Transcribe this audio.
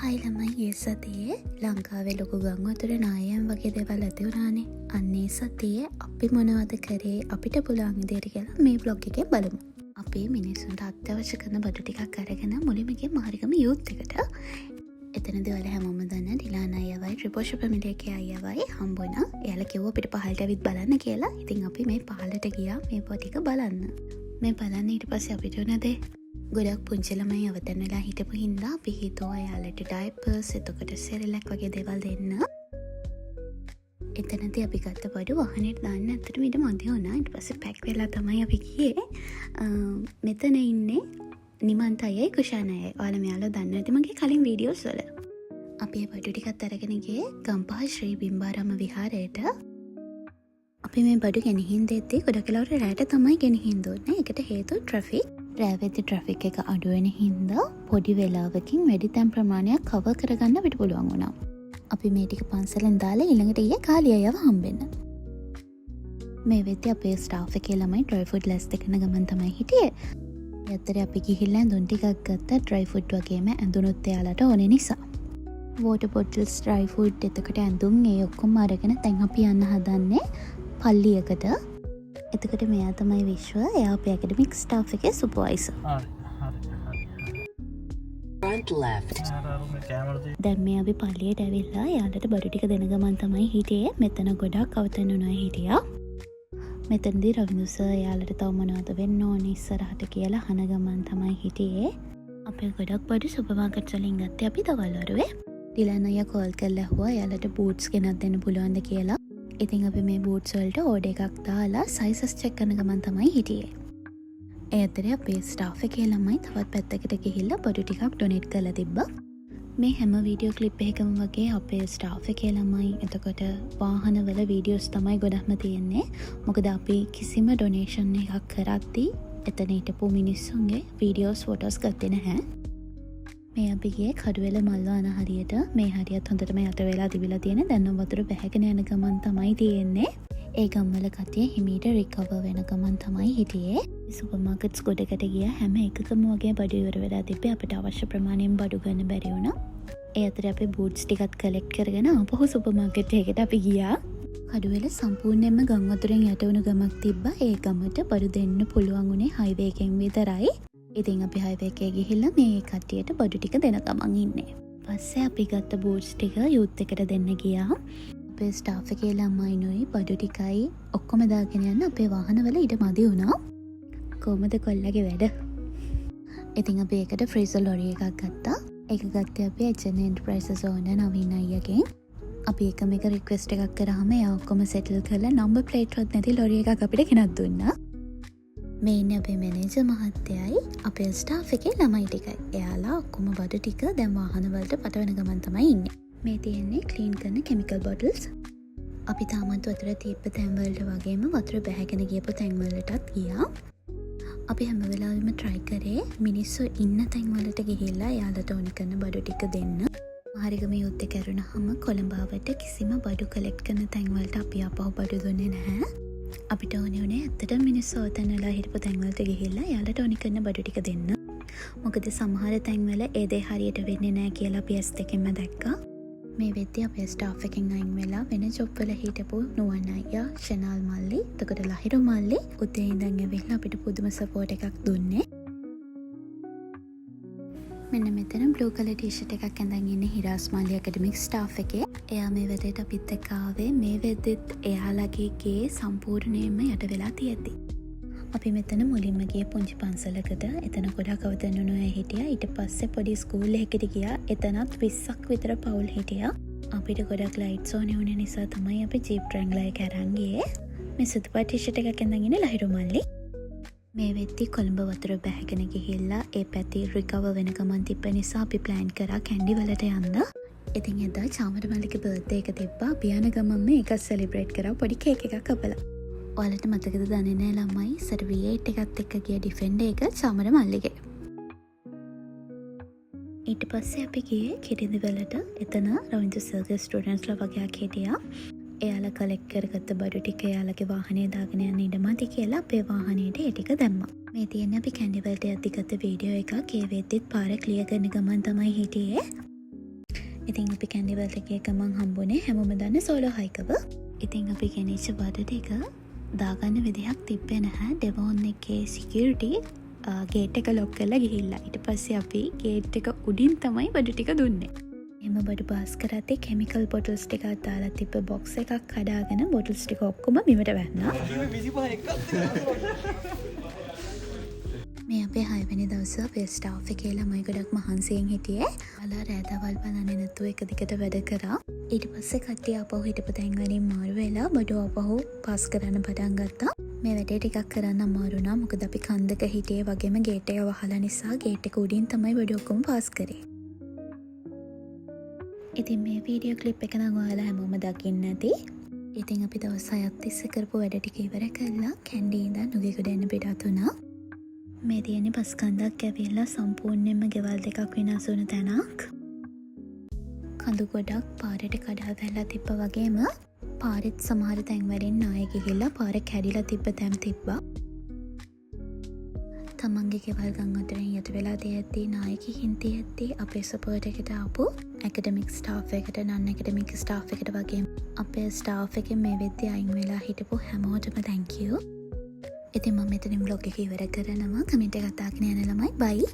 හයි ළමයි ඒ සතියේ ලංකාවේ ලොකු ගංවතුර නායම් වගේ දේවල් ඇති වුණානේ. අන්නේ සතියේ අපි මොනවද කරේ අපිට පුළුවන් විදියට කියලා මේ බ්ලොග් එකේ බලමු. අපි මිනිස්සුන්ට අත්‍යවශ්‍ය කරන බඩු ටිකක් අරගෙන මුලින්ම මාරිගම යූත් එකට එතනදී ඔයාලා හැමෝම දන්න ඩිලාන් අයියවයි ත්‍රිපෝෂ පැමිලියගේ අයියවයි හම්බ වුණා. එයාලා කිව්වා අපිට පහළට ඇවිත් බලන්න කියලා. ඉතින් අපි මේ පහළට ගියා මේ පොටික බලන්න. මේ බලන්න ඊට පස්සේ අපිට උනදේ ගොඩක් පුංචි ළමයි අවතන් වෙලා හිටපු හින්දා අපි හිතුවා එයාලට ඩයපර්ස් එතකොට සෙරලැක් වගේ දේවල් දෙන්න. එතනදී අපි ගත්ත බඩු වාහනේට දාන්න ඇත්තටම ඊට මදි වුණා. ඊට පස්සේ පැක් වෙලා තමයි අපි ගියේ. මෙතන ඉන්නේ නිමන්ත අයයි කුෂාන අයයි. ඔයාලා මෙයාලා දන්න ඇති මගේ කලින් වීඩියෝස් වල. අපි මේ බඩු ටිකත් අරගෙන ගියේ ගම්පහ ශ්‍රී බිම්බාරාම විහාරයට. අපි මේ බඩු ගෙනihin දෙද්දී ගොඩක් වෙලාවට රැට තමයි ගෙනihin දුන්නේ. ඒකට හේතුව ට්‍රැෆික්. රෑවෙද්දි ට්‍රැෆික් එක අඩු වෙන හින්දා පොඩි වෙලාවකින් වැඩි තැන් ප්‍රමාණයක් කවර් කරගන්න අපිට පුළුවන් වුණා. අපි මේ ටික පන්සලෙන් දාලා ඊළඟට ගියේ කාලි අයව හම්බෙන්න. මේ වෙද්දි අපේ ස්ටාෆ් එකේ ළමයි ඩ්‍රයි ෆුඩ් ලැස් දෙකන ගමන් තමයි හිටියේ. ඒතරේ අපි ගිහිල්ලා ඇඳුම් ටිකක් ගත්තා ඩ්‍රයි ෆුඩ් වගේම ඇඳුනුත් එයාලට ඕනේ නිසා. වෝටර් බොටල්ස් ඩ්‍රයි ෆුඩ් එතකොට ඇඳුම් ඒ ඔක්කොම අරගෙන දැන් අපි යන්න හදන්නේ පල්ලියකට. එතකොට මෙයා තමයි විශ්ව. එයා අපේ ඇකඩමික් ස්ටාෆ් එකේ සුපර්වයිසර්. Front left. දැන් මේ අපි පල්ලියට ඇවිල්ලා එයාලට බඩු ටික දෙන ගමන් තමයි හිටියේ. මෙතන ගොඩක් අවතන් වුණා හිටියා. මෙතනදී රවිඳු සර් එයාලට තව මොනවද වෙන්න ඕනේ ඉස්සරහට කියලා අහන ගමන් තමයි හිටියේ. අපේ ගොඩක් බඩු සුපර් මාකට් වලින් ගත්තේ අපි දවල් වරුවේ. ඩිලාන් අයියා කෝල් කරලා ඇහුවා එයාලට බූට්ස් ගෙනත් දෙන්න පුළුවන්ද කියලා. ඉතින් අපි මේ බූට්ස් වලට ඕඩර් එකක් දාලා සයිසස් චෙක් කරන ගමන් තමයි හිටියේ. ඒ අතරේ අපේ ස්ටාෆ් එකේ ළමයි තවත් පැත්තකට ගිහිල්ලා බඩු ටිකක් ඩොනේට් කරලා තිබ්බා. මේ හැම වීඩියෝ ක්ලිප් එකකම වගේ අපේ ස්ටාෆ් එකේ ළමයි එතකොට වාහනවල වීඩියෝස් තමයි ගොඩක්ම තියෙන්නේ. මොකද අපි කිසිම ඩොනේෂන් එකක් කරද්දී එතන හිටපු මිනිස්සුන්ගේ වීඩියෝස් ෆොටෝස් ගත්තේ නැහැ. මේ අපි ගියේ කඩුවෙල මල්වාන හරියට. මේ හරියත් හොඳටම යට වෙලා තිබිලා තියෙන. දැන් නම් වතුර බැහැගෙන යන ගමන් තමයි තියෙන්නේ. ඒ ගම්වල කතිය හිමීට රිකවර් වෙන ගමන් තමයි හිටියේ. සුපර් මාකට්ස් ගොඩකට ගියා. හැම එකකම වගේ බඩු ඉවර වෙලා තිබ්බේ. අපිට අවශ්‍ය ප්‍රමාණයෙන් බඩු ගන්න බැරි වුණා. ඒ අතරේ අපි බූට්ස් ටිකත් කලෙක්ට් කරගෙන ආපහු සුපර් මාකට් එකකට අපි ගියා. කඩුවෙල සම්පූර්ණයෙන්ම ගම් වතුරෙන් යට වුණු ගමක් තිබ්බා. ඒ ගමට බඩු දෙන්න පුළුවන් උනේ හයිවේ එකෙන් විතරයි. ඉතින් අපි හයිවේ එකේ ගිහිල්ලා මේ කට්ටියට බඩු ටික දෙන ගමන් ඉන්නේ. පස්සේ අපි ගත්ත බූට්ස් ටික යූත් එකට දෙන්න ගියා. අපේ ස්ටාෆ් එකේ ළමයිනුයි බඩු ටිකයි ඔක්කොම දාගෙන යන්න අපේ වාහනවල ඉඩ මදි වුණා. කොහමද කොල්ලගේ වැඩ? ඉතින් අපි ඒකට ෆ්‍රීසර් ලොරි එකක් ගත්තා. ඒක ගත්තේ අපි HN Enterprises ඕනර් නවීන අයියගෙන්. අපි එකම එක රික්වෙස්ට් එකක් කරාම එයා ඔක්කොම සෙටල් කරලා නම්බර් ප්ලේට් වත් නැති ලොරි එකක් අපිට ගෙනත් දුන්නා. මේ ඉන්නේ අපේ මැනේජර් මහත්තයයි අපේ ස්ටාෆ් එකේ ළමයි ටිකයි. එයාලා ඔක්කොම බඩු ටික දැන් වාහනවලට පටවන ගමන් තමයි ඉන්නේ. මේ තියෙන්නේ ක්ලීන් කරන කෙමිකල් බොටල්ස්. අපි තාමත් වතුර තියපු තැන්වලට වගේම වතුර බැහැගෙන ගියපු තැන්වලටත් ගියා. අපි හැම වෙලාවෙම try කරේ මිනිස්සු ඉන්න තැන්වලට ගිහිල්ලා එයාලට ඕනි කරන බඩු ටික දෙන්න. මාරිගම යුද්ධ කරුණාම කොළඹාවට කිසිම බඩු කලෙක්ට් කරන තැන්වලට අපි ආපහු බඩු දුන්නේ නැහැ. අපිට ඕනේ උනේ ඇත්තටම මිනිස්සු ඔතන වෙලා හිටපු තැන්වලට ගිහිල්ලා එයාලට ඕනි කරන බඩු ටික දෙන්න. මොකද සමහර තැන්වල ඒ දේ හරියට වෙන්නේ නැහැ කියලා අපි ඇස් දෙකෙන්ම දැක්කා. මේ වෙද්දී අපේ ස්ටාෆ් එකෙන් අයින් වෙලා වෙන ජොබ් වල හිටපු නුවන් අයියා, ෂනාල් මල්ලි, එතකොට ලහිරු මල්ලි උදේ ඉඳන් ඇවිල්ලා අපිට පුදුම සපෝට් එකක් දුන්නේ. මෙන්න මෙතන බ්ලූ කලර් ටී-ෂර්ට් එකක් ඇඳන් ඉන්නේ හිරාස් මල්ලි ඇකඩමික් ස්ටාෆ් එකේ. එයා මේ වෙලේට අපිත් එක්ක ආවේ මේ වෙද්දිත් එයාලගේ ගේ සම්පූර්ණයෙන්ම යට වෙලා තියෙද්දි. අපි මෙතන මුලින්ම ගියේ පුංචි පන්සලකට. එතන ගොඩක් අවතන් වුණු අය හිටියා. ඊට පස්සේ පොඩි ස්කූල් එකකට ගියා. එතනත් 20ක් විතර පවුල් හිටියා. අපිට ගොඩක් ලයිට්ස් ඕනේ වුණ නිසා තමයි අපි ජීප් රැංග්ලර් එක අරන් ගියේ. මේ සුදු පාට ටී-ෂර්ට් එකක් ඇඳන් ඉන්නේ ලහිරු මල්ලි. මේ වෙද්දී කොළඹ වතුර බැහැගෙන ගිහිල්ලා ඒ පැති රිකවර් වෙන ගමන් තිබ්බ නිසා අපි ප්ලෑන් කරා කැන්ඩි වලට යන්න. ඉතින් එදා චාමර මල්ලිගේ බර්ත්ඩේ එක තිබ්බා. අපි යන ගමන්ම ඒක සෙලිබ්‍රේට් කරා පොඩි කේක් එකක් කපලා. ඔයාලට මතකද දන්නේ නැහැ ළමයි සර් V8 එකත් එක්ක ගිය ඩිෆෙන්ඩර් එක චාමර මල්ලිගේ. ඊට පස්සේ අපි ගියේ කිරිඳිවලට. එතන රවින්දු සර්ගේ ස්ටුඩන්ට්ස්ලා වගේක් හිටියා. එයාලා කලෙක්ට් කරගත්ත බඩු ටික එයාලගේ වාහනේ දාගෙන යන්න ඉඩ මදි කියලා අපේ වාහනේට ඒ ටික දැම්මා. මේ තියෙන්නේ අපි කැන්ඩි වලට යද්දි ගත්ත වීඩියෝ එකක්. ඒ වෙද්දිත් පාර ක්ලියර් කරන ගමන් තමයි හිටියේ. ඉතින් අපි කැන්ඩිවල් එකේ ගමන් හම්බුනේ හැමෝම දන්න සෝලෝ හයිකව. ඉතින් අපි ගෙනිච්ච බඩු ටික දාගන්න විදිහක් තිබ්බේ නැහැ. ඩෙවෝන් එකේ සිකියුරිටි ගේට් එක ලොක් කරලා ගිහිල්ලා. ඊට පස්සේ අපි ගේට් එක උඩින් තමයි බඩු ටික දුන්නේ. එම බඩු පාස් කරද්දී කෙමිකල් බොටල්ස් ටිකක් දාලා තිබ්බ බොක්ස් එකක් කඩාගෙන බොටල්ස් ටික ඔක්කොම බිමට වැන්නා. මේ අපේ 6 වෙනි දවසේ අපේ ස්ටාෆ් එකේ ළමයි ගොඩක් මහන්සියෙන් හිටියේ. අලා රෑදවල් බලන්නේ නැතුව එක දිගට වැඩ කරා. ඊට පස්සේ කට්ටිය ආපහු හිටපු තැන් වලින් මාරු වෙලා බඩු ආපහු පාස් කරන්න පටන් ගත්තා. මේ වැඩේ ටිකක් කරන්න අමාරු වුණා. මොකද අපි කන්දක හිටියේ වගේම ගේට් එක වහලා නිසා ගේට් එක උඩින් තමයි බඩු ඔක්කොම පාස් කරේ. ඉතින් මේ වීඩියෝ ක්ලිප් එක නම් ඔයාලා හැමෝම දකින්න ඇති. ඉතින් අපි දවස් 6ක් තිස්සේ කරපු වැඩ ටික ඉවර කළා. කැන්ඩි ඉඳන් නුගේගොඩ එන්න පිටත් වුණා. මේ තියෙන්නේ බස් කන්දක් ඇවිල්ලා සම්පූර්ණයෙන්ම ගෙවල් දෙකක් වෙනස් වුණ තැනක්. කඳු ගොඩක් පාරට කඩා වැල්ලා තිබ්බ වගේම පාරෙත් සමහර තැන් වලින් නාය ගිහිල්ලා පාර කැඩිලා තිබ්බ තැන් තිබ්බා. තමන්ගේ ගෙවල් ගම් අතරින් යට වෙලා තියෙද්දී නාය ගිහින් තියෙද්දී අපේ සපෝට් එකට ආපු ඇකඩමික් ස්ටාෆ් එකට නන් ඇකඩමික් ස්ටාෆ් එකට වගේම අපේ ස්ටාෆ් එකෙන් මේ වෙද්දී අයින් වෙලා හිටපු හැමෝටම thank you. ඉතින් මම මෙතනින් බ්ලොග් එක ඉවර කරනවා. කමෙන්ට් එකක් දාගෙන යන ළමයි බයි.